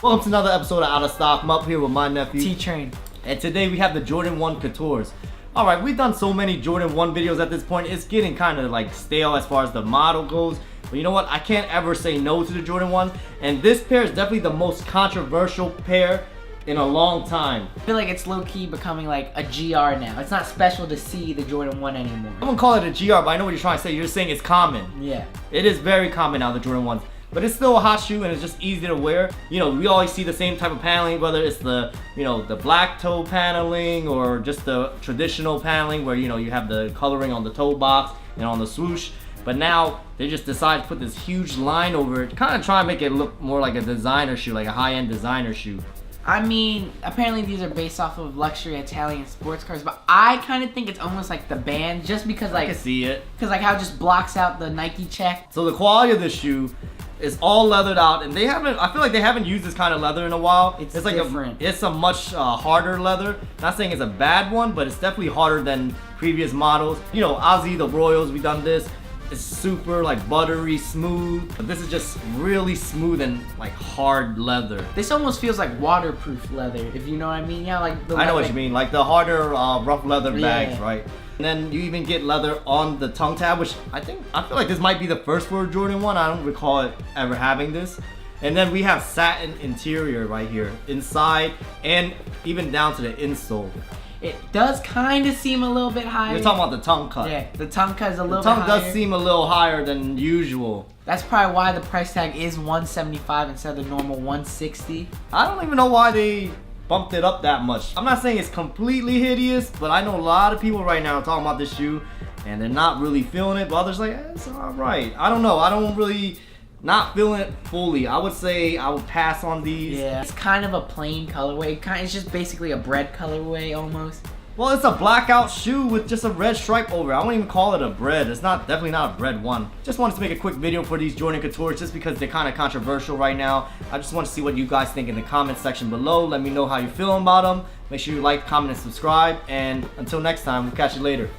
Welcome to another episode of Out of Stock. I'm up here with my nephew T-Train. And today we have the Jordan 1 Coutures. Alright, we've done so many Jordan 1 videos at this point, it's getting kind of like stale as far as the model goes. But you know what, I can't ever say no to the Jordan 1. And this pair is definitely the most controversial pair in a long time. I feel like it's low-key becoming like a GR now. It's not special to see the Jordan 1 anymore. I'm gonna call it a GR, but I know what you're trying to say. You're saying it's common. Yeah. It is very common now, the Jordan 1s. But it's still a hot shoe and it's just easy to wear. You know, we always see the same type of paneling, whether it's the, you know, the black toe paneling or just the traditional paneling where, you know, you have the coloring on the toe box and on the swoosh. But now they just decided to put this huge line over it, kind of try and make it look more like a designer shoe, like a high-end designer shoe. I mean, apparently these are based off of luxury Italian sports cars, but I kind of think it's almost like the band, just because like I can see it. Because like how it just blocks out the Nike check. So the quality of this shoe is all leathered out, and they haven't. I feel like they haven't used this kind of leather in a while. It's like different. It's a much harder leather. Not saying it's a bad one, but it's definitely harder than previous models. You know, Ozzy, the Royals, we done this. It's super like buttery smooth, but this is just really smooth and like hard leather. This almost feels like waterproof leather, if you know what I mean. Yeah, like the I know what you mean, like the harder rough leather bags, yeah. right? And then you even get leather on the tongue tab, which I feel like this might be the first for a Jordan 1. I don't recall it ever having this. And then we have satin interior right here, inside and even down to the insole. It does kind of seem a little bit higher. You're talking about the tongue cut. Yeah, the tongue cut is a little bit higher. The tongue higher. does seem a little higher than usual. That's probably why the price tag is $175 instead of the normal $160. I don't even know why they bumped it up that much. I'm not saying it's completely hideous, but I know a lot of people right now are talking about this shoe and they're not really feeling it, but others like, it's alright. I don't know. I don't really not feeling it fully. I would say I would pass on these. Yeah, it's kind of a plain colorway. It's just basically a bread colorway almost. Well, it's a blackout shoe with just a red stripe over it. I wouldn't even call it a bread. It's definitely not a bread one. Just wanted to make a quick video for these Jordan Coutures just because they're kind of controversial right now. I just want to see what you guys think in the comment section below. Let me know how you're feeling about them. Make sure you like, comment, and subscribe. And until next time, we'll catch you later.